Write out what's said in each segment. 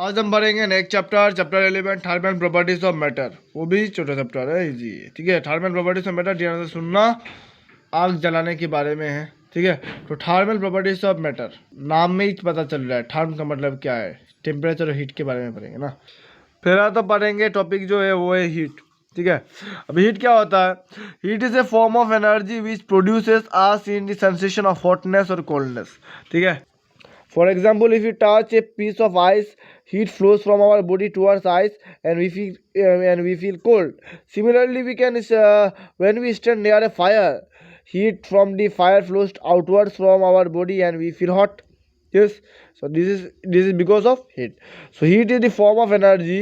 आज हम पढ़ेंगे next chapter chapter 11 thermal properties of matter. वो भी छोटा चैप्टर है, इजी है। ठीक है, थर्मल प्रॉपर्टीज ऑफ मैटर ध्यान से सुनना, आग जलाने के बारे में है। ठीक है, तो थर्मल प्रॉपर्टीज ऑफ मैटर नाम में ही पता चल रहा है थर्म का मतलब क्या है। टेम्परेचर और हीट के बारे में पढ़ेंगे ना। फिर तो पढ़ेंगे टॉपिक जो है वो है हीट। ठीक है, अब हीट क्या होता है? Heat is A form of energy which produces us in the sensation of hotness और कोल्डनेस। ठीक है, for example, if you touch a piece of ice, heat flows from our body towards ice, and we feel cold. Similarly, we can when we stand near a fire, heat from the fire flows outwards from our body, and we feel hot. Yes, so this is because of heat. So heat is the form of energy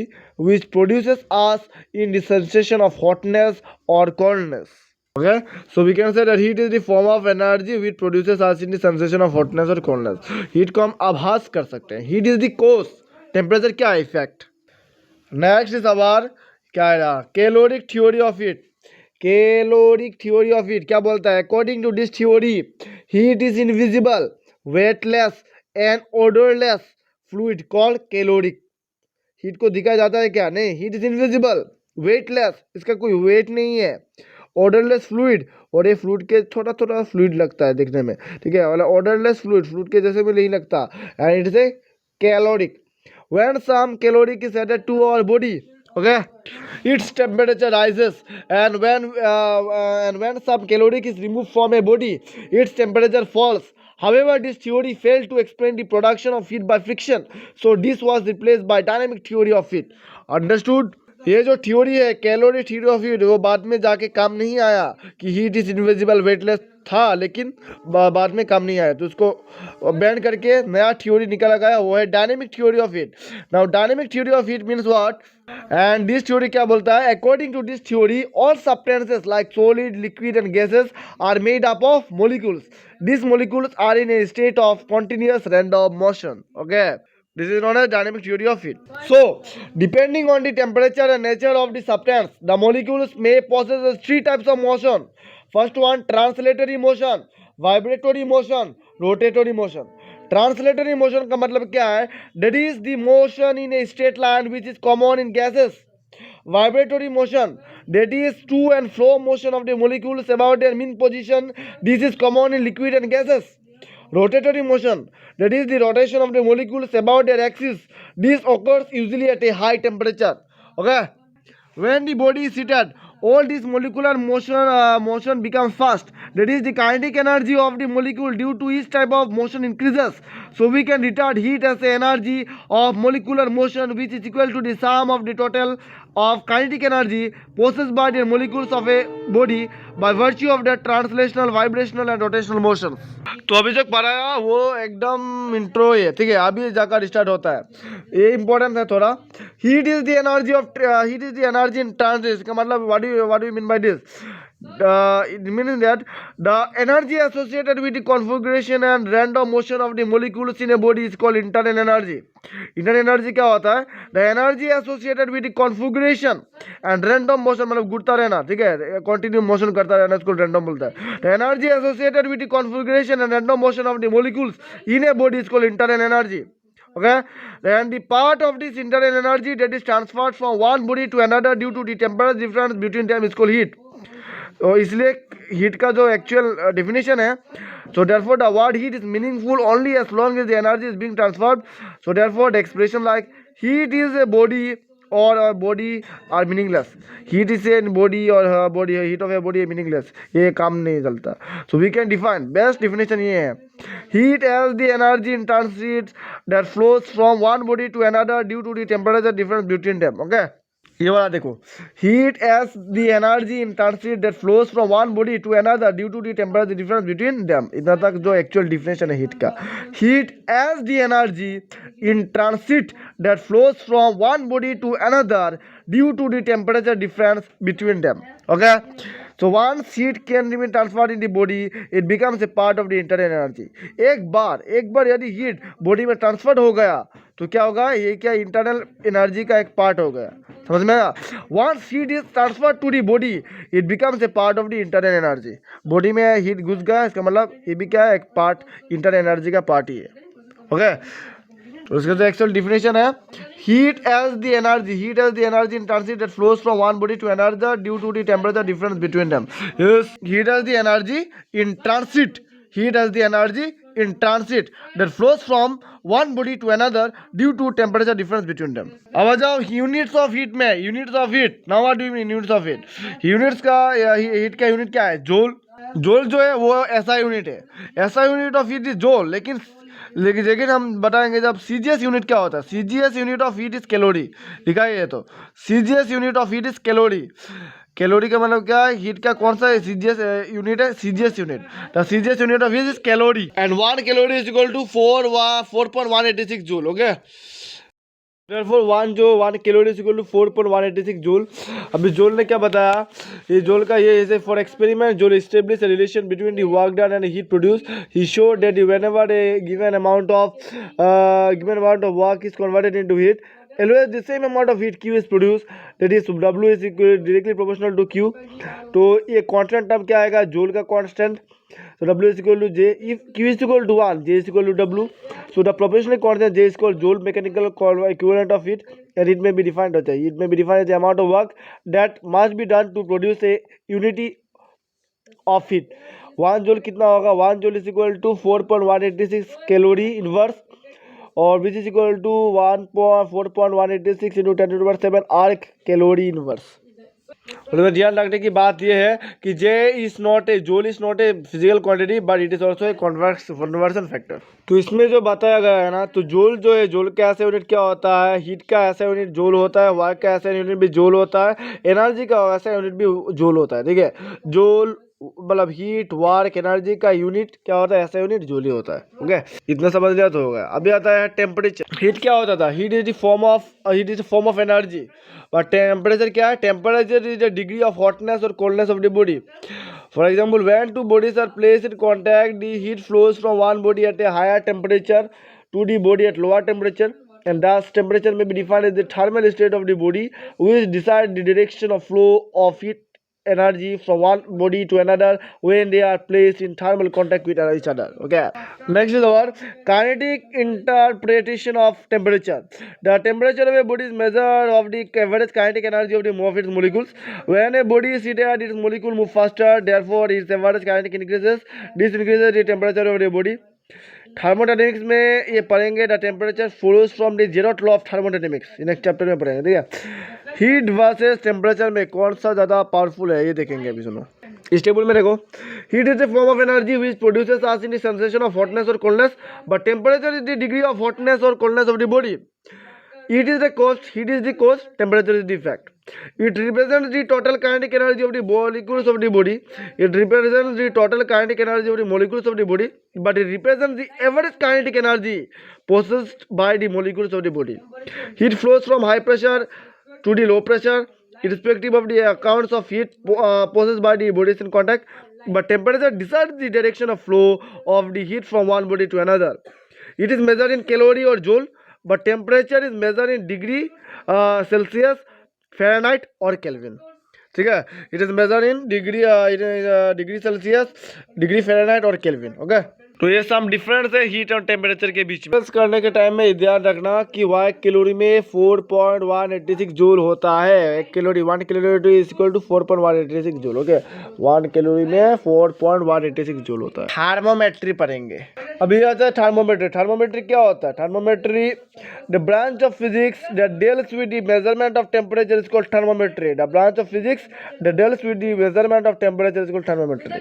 which produces us in the sensation of hotness or coldness. Okay, so we can say that heat is the form of energy which produces us in the sensation of hotness or coldness. Heat को हम आभास कर सकते हैं. Heat is the cause. Temperature क्या है? Effect. Next is our क्या है? Caloric theory of heat. Caloric theory of heat क्या बोलता है? According to this theory, heat is invisible, weightless and odorless fluid called caloric. Heat को दिखाया जाता है क्या? नहीं, हीट इज इनविजिबल, वेटलेस, इसका कोई वेट नहीं है, ऑर्डरलेस फ्लूइड, और ये फ्लूइड के छोटा छोटा फ्लूइड लगता है देखने में। ठीक है, वाला ऑर्डरलेस फ्लूइड, फ्लूइड के जैसे में नहीं लगता, and it is a caloric. When some caloric is added to our body, okay, its temperature rises, and when some caloric is removed from a body, its temperature falls. However, this theory failed to explain the production of heat by friction, so this was replaced by dynamic theory of heat. Understood? ये जो theory है calorie theory of heat, वो बाद में जाके काम नहीं आया कि हीट इज इनविजिबल वेटलेस था, लेकिन बाद में काम नहीं आया, तो उसको बैन करके नया थ्योरी निकल गया, वो है dynamic theory of heat. Now dynamic theory of heat means what? And this theory क्या बोलता है? According to this theory, all substances like solid, liquid and gases are made up of molecules. These molecules are in a state of continuous random motion. Okay, this is known as dynamic theory of heat. So, depending on the temperature and nature of the substance, the molecules may possess three types of motion. First one, translatory motion, vibratory motion, rotatory motion. Translatory motion का मतलब क्या है? That is the motion in a straight line which is common in gases. Vibratory motion, that is to and fro motion of the molecules about their mean position. This is common in liquid and gases. Rotatory motion, that is the rotation of the molecules about their axis. This occurs usually at a high temperature. Okay, when the body is heated, all this molecular motion becomes fast. That is the kinetic energy of the molecule due to each type of motion increases. So we can retard heat as the energy of molecular motion, which is equal to the sum of the total of kinetic energy possessed by the molecules of a body by virtue of their translational, vibrational and rotational motion. तो अभी जो पढ़ाया वो एकदम intro है। ठीक है, अभी जाकर स्टार्ट होता है, ये इंपॉर्टेंट है थोड़ा। Heat is the energy of heat is the energy in transit. इसका मतलब what do you mean by this? It means that the energy associated with the configuration and random motion of the molecules in a body is called internal energy. Internal energy क्या होता है? The energy associated with the configuration and random motion मतलब घूमता रहना, ठीक है, continue motion करता रहना, इसको रैंडम बोलता है। The energy associated with the configuration and random motion of the molecules in a body is called internal energy. Okay, and the part of this internal energy that is transferred from one body to another due to the temperature difference between them is called heat. तो इसलिए heat का जो actual definition है, so therefore the word heat is meaningful only as long as the energy is being transferred. So therefore the expression like heat is a body और body are meaningless. Heat is a body और body, heat of a body है meaningless, ये काम नहीं चलता. So we can define, best definition ये है, heat as the energy in transit that flows from one body to another due to the temperature difference between them. Okay, ये वाला देखो, heat as the energy in transit that flows from one body to another due to the temperature difference between them. इतना तक जो actual definition है heat का. Heat as the energy in transit that flows from one body to another due to the temperature difference between them. Okay, so once heat can be transferred in the body, it becomes a part of the internal energy. एक बार यदि heat body में transfer हो गया तो क्या होगा? ये क्या इंटरनल एनर्जी का एक पार्ट हो गया. समझ में आया? once heat is transferred to the body, it becomes a part of the internal energy. Body में हीट घुस गया, इसका मतलब ये भी क्या है? एक पार्ट, इंटरनल एनर्जी का पार्ट ही है. ओके, तो उसका जो एक्चुअल डिफिनेशन है, heat as the energy in transit that flows from one body to another due to the temperature difference between them. Yes, heat as the energy in transit, heat as the energy in transit that flows from one body to another due to temperature difference between them। अब आ जाओ units of heat में, units of heat. Now what do you mean units of heat? Units का heat का unit क्या है? Joule. Joule जो है वो ऐसा यूनिट है, ऐसा unit of heat is joule. लेकिन लेकिन हम बताएंगे जब सीजीएस यूनिट क्या होता है। CGS unit of heat is calorie. लिखा है ये तो, CGS unit of heat is calorie. Calorie का मतलब क्या है? हीट का कौन सा सीजीएस यूनिट है? CGS unit. The CGS unit of heat is calorie and 1 calorie is equal to 4.186 joule. Okay, therefore 1 calorie is equal to 4.186 joule. अभी joule ने क्या बताया? ये जूल का ये is for experiment joule establish a relation between the work done and heat produce. He showed that whenever a given amount of work is converted into heat, always the same amount of heat Q is produced, that is W is directly proportional to Q। तो ये constant term क्या आएगा? Joule का constant. So W is equal to J. If Q is equal to 1, J is equal to W. So the proportional constant J is called joule mechanical equivalent of heat, and it may be defined होता है। It may be defined as the amount of work that must be done to produce a unity of heat। 1 joule कितना होगा? 1 joule is equal to 4.186 calorie inverse, और which is equal to 4.186 into 10 to the power 7 erg calorie inverse. तो ध्यान रखने की बात यह है कि J is not a, joule is not a physical quantity but it is also a conversion factor. तो इसमें जो बताया गया है ना, तो जूल जो है, जूल का ऐसा यूनिट क्या होता है? हीट का ऐसा यूनिट जूल होता है, वर्क का ऐसा यूनिट भी जूल होता है, एनर्जी का ऐसा यूनिट भी जूल होता है। ठीक है, जूल मतलब हीट, वर्क, एनर्जी का यूनिट क्या होता है? ऐसा यूनिट जूल ही होता है। ओके, इतना समझ लिया तो होगा। अभी आता है टेम्परेचर। हीट क्या होता था? Heat is the form of energy. But temperature क्या है? Temperature is the degree of hotness और coldness of the body. For example, when two bodies are placed in contact the heat flows from one body at a higher temperature to the body at lower temperature, and thus temperature may be defined as the thermal state of the body which decides the direction of flow of heat energy from one body to another when they are placed in thermal contact with each other। Okay, next is our kinetic interpretation of temperature। The temperature of a body is measure of the average kinetic energy of the of its molecules। When a body is heated, its molecule move faster, therefore its average kinetic increases। This increases the temperature of the body। Thermodynamics में ये पढ़ेंगे, the temperature flows from the zeroth law of thermodynamics, next chapter में पढ़ेंगे। ठीक है, heat versus temperature में कौन सा ज़्यादा पावरफुल है ये देखेंगे। अभी सुनो, इस टेबल में देखो, heat is the form of energy which produces us in the sensation of hotness और coldness, but temperature is the degree of hotness और coldness of the body. It is the cost, heat is the cause, temperature is the effect। It represents the total kinetic energy of the molecules of the body। It represents the total kinetic energy of the molecules of the body, but it represents the average kinetic energy possessed by the molecules of the body। Heat flows from high pressure to the low pressure, irrespective of the amounts of heat possessed by the bodies in contact, but temperature decides the direction of flow of the heat from one body to another। It is measured in calorie or joule, but temperature is measured in degree Celsius, Fahrenheit और Kelvin। ठीक है, it is measure in degree Celsius, degree Fahrenheit और Kelvin. Okay, तो ये सब difference है heat और temperature के बीच में। करने के टाइम में ध्यान रखना कि 1 कैलोरी में 4.186 जूल होता है। 1 calorie 1 calorie is equal to 4.186 joule. Okay, 1 calorie में 4.186 जूल होता है। थर्मोमेट्री पढ़ेंगे। अभी आता है थर्मोमेट्री। थर्मोमेट्री क्या होता है? Thermometry the branch of physics that deals with the measurement of temperature is called thermometry. The branch of physics that deals with the measurement of temperature is called thermometry.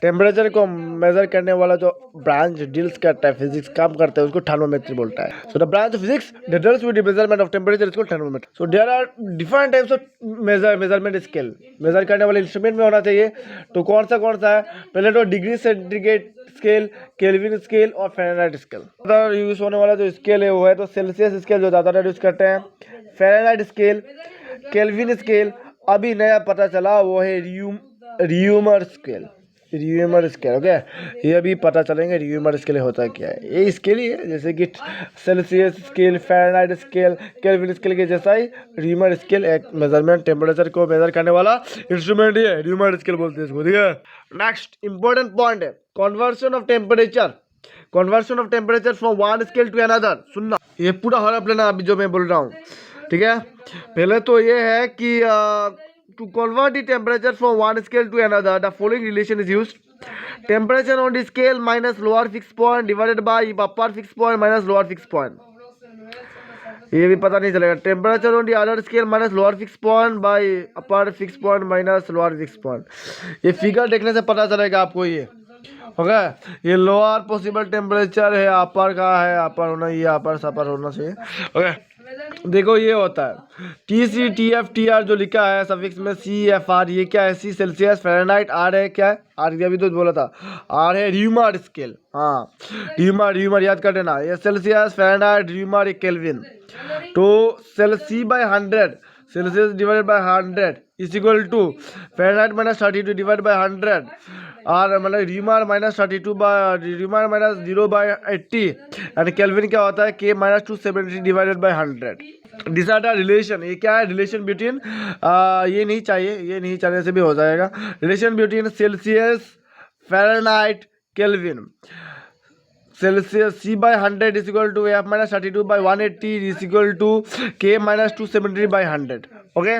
Temperature को major करने वाला जो branch deals करता है, physics काम करता है, उसको थर्मोमेट्री बोलता है। So the branch of physics that deals with the measurement of temperature is called thermometry. So there are different types of measurement scale. Measure करने वाले इंस्ट्रूमेंट में होना चाहिए। तो कौन सा है? पहले तो degree centigrade scale, kelvin scale और फ़ारेनहाइट स्केल। ज़्यादा यूज होने वाला जो स्केल है वो है तो सेल्सियस स्केल जो ज़्यादा यूज करते हैं, फ़ारेनहाइट स्केल, केल्विन स्केल। अभी नया पता चला वो है rumour scale. Rumour scale. Okay, ये अभी पता चलेंगे र्यूमर स्केल होता क्या है। ये स्केल ही है जैसे कि Celsius scale, Fahrenheit scale, kelvin scale के जैसा ही र्यूमर स्केल एक मेजरमेंट टेम्परेचर को मेजर करने वाला इंस्ट्रूमेंट ही है, र्यूमर स्केल बोलते हैं इसको। ठीक है, नेक्स्ट इंपॉर्टेंट पॉइंट है conversion of temperature. Conversion of temperature from one scale to another. सुनना, ये पूरा हो रहा है अभी जो मैं बोल रहा हूँ, ठीक है। पहले तो ये है कि to convert the temperature from one scale to another the following relation is used. Temperature on the scale minus lower fix point divided by upper fix point minus lower fix point. ये भी पता नहीं चलेगा। Temperature on the other scale minus lower fix point by upper fix point minus lower fix point. ये figure देखने से पता चलेगा आपको। ये ओके, ये लोअर पॉसिबल टेम्परेचर है, अपर का है, अपर होना, ये अपर सपर होना चाहिए। ओके, देखो ये होता है T C T F T R जो लिखा है सफिक्स में सी एफ आर, ये क्या है? सी सेल्सियस, फ़ारेनहाइट, आर है क्या है? आर अभी तो बोला था, आर है र्यूमर स्केल। हाँ, र्यूमर याद कर लेना। ये सेल्सियस, फ़ारेनहाइट, र्यूमर, केल्विन। तो C by 100 Celsius divided by 100 is equal to Fahrenheit minus 32 divide by 100, और मतलब Reaumur minus 32 by Reaumur minus 0/80 and Kelvin क्या होता है? K minus 270 divided by 100। This are the relation. ये क्या है? Relation between, ये नहीं चाहिए, ये नहीं चाहिए से भी हो जाएगा। Relation between Celsius, Fahrenheit, Kelvin. Celsius C by 100 is equal to F minus 32 bye 180 is equal to K minus 270 by 100। Okay,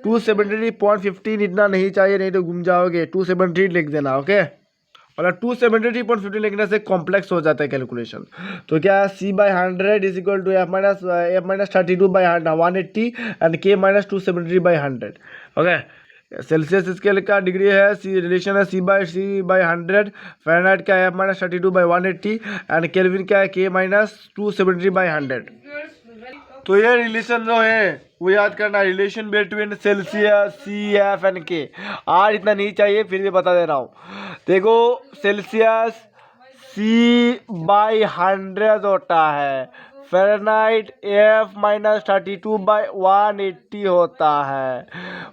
273.15 इतना नहीं चाहिए, नहीं तो घूम जाओगे। 273 लिख देना। ओके, मतलब 273.15 लिखने से कॉम्प्लेक्स हो जाता है कैलकुलेशन। तो क्या है? C by 100 is equal to F minus 32 bye 180 and K minus 273 by 100। Okay, Celsius scale का डिग्री है, सी रिलेशन है सी बाय 100, फ़ारेनहाइट का F minus 32 bye 180 and Kelvin का है के माइनस 273 बाय 100। तो ये रिलेशन जो है वो याद करना, relation between Celsius, C, F and K. R इतना नहीं चाहिए, फिर भी बता दे रहा हूँ। देखो, सेल्सियस सी बाय 100 होता है, फ़ारेनहाइट एफ माइनस 32 बाय 180 होता है,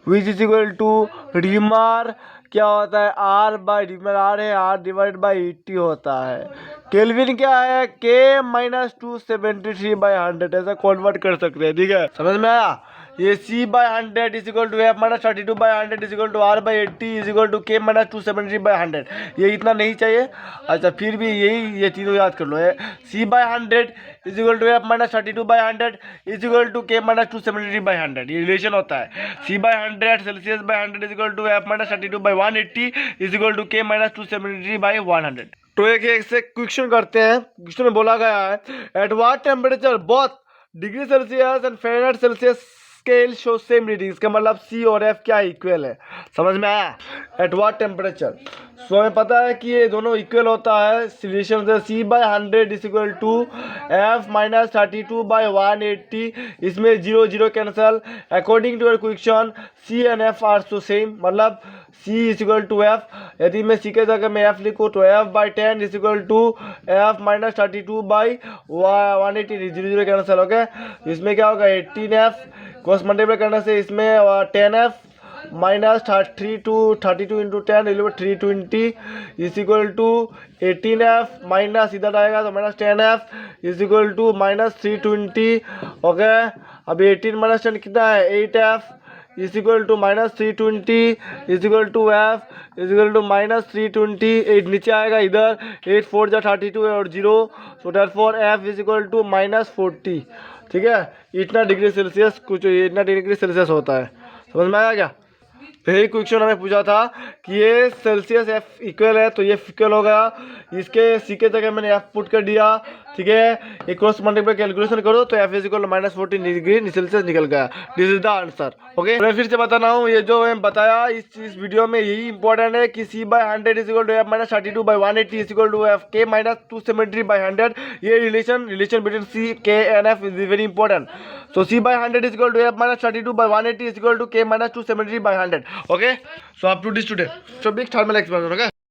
which is equal to Reaumur क्या होता है? आर बाय र्यूमर, आर है, आर डिवाइड बाय 80 होता है। केल्विन क्या है? K minus 273 by 100। ऐसा कन्वर्ट कर सकते हैं, ठीक है? समझ में आया? ये C by 100 is equal to F minus 32 by 100 is equal to R by 80 is equal to K minus 273 by 100। ये इतना नहीं चाहिए। अच्छा, फिर भी यही ये तीनों याद कर लो। है C by 100 is equal to F minus 32 by 100 is equal to K minus 273 by 100। ये रिलेशन होता है। C by 100 Celsius by 100 is equal to F minus 32 bye 180 is equal to K minus 273 by 100। तो एक से question करते हैं। Question में बोला गया है, at what temperature both degree Celsius and Fahrenheit Celsius scale show same reading. इसका मतलब सी और एफ क्या इक्वल है? समझ में आया? एट व्हाट टेम्परेचर, सो हमें पता है कि ये दोनों इक्वल होता है। रिलेशन से C by 100 is equal to F minus 32 bye 180, इसमें 0 0 cancel. According to your question C and F are so same, मतलब C is equal to F. यदि मैं सी के जगह मैं एफ लिखूँ तो F by 10 is equal to F minus 32 by 180, 0 0 cancel. Okay, इसमें क्या होगा? 18f क्रॉस मल्टीप्लाई करने से इसमें 10f minus 32 into 10 320 is equal to 18f minus इधर आएगा तो minus 10f is equal to minus 320। ओके, अब 18 माइनस 10 कितना है? 8f is equal to minus 320 is equal to F is equal to minus 320। 8 नीचे आएगा इधर, 8 4 जा 32 है और 0, so therefore F is equal to minus 40। ठीक है, इतना डिग्री सेल्सियस कुछ इतना डिग्री सेल्सियस होता है। समझ में आया क्या? यही क्वेश्चन हमें पूछा था कि ये सेल्सियस एफ इक्वल है तो ये इक्वल होगा। इसके सी के जगह मैंने एफ पुट कर दिया। ठीक है, एक क्रॉस मल्टीप्लाई कैलकुलेशन करो तो F is equal to minus 14 degree Celsius निकल गया। This is the answer. Okay, मैं फिर से बता रहा हूँ, ये जो मैं बताया इस वीडियो में यही इंपॉर्टेंट है कि C by 100 is equal to F minus 32 bye 180 is equal to एफ के माइनस 273 बाय 100। ये relation between C K and F is very important. So C by 100 is equal to F minus 32 by 180 is equal to K minus 273 by 100. Okay. So up to this today. So big thermal expansion. Okay.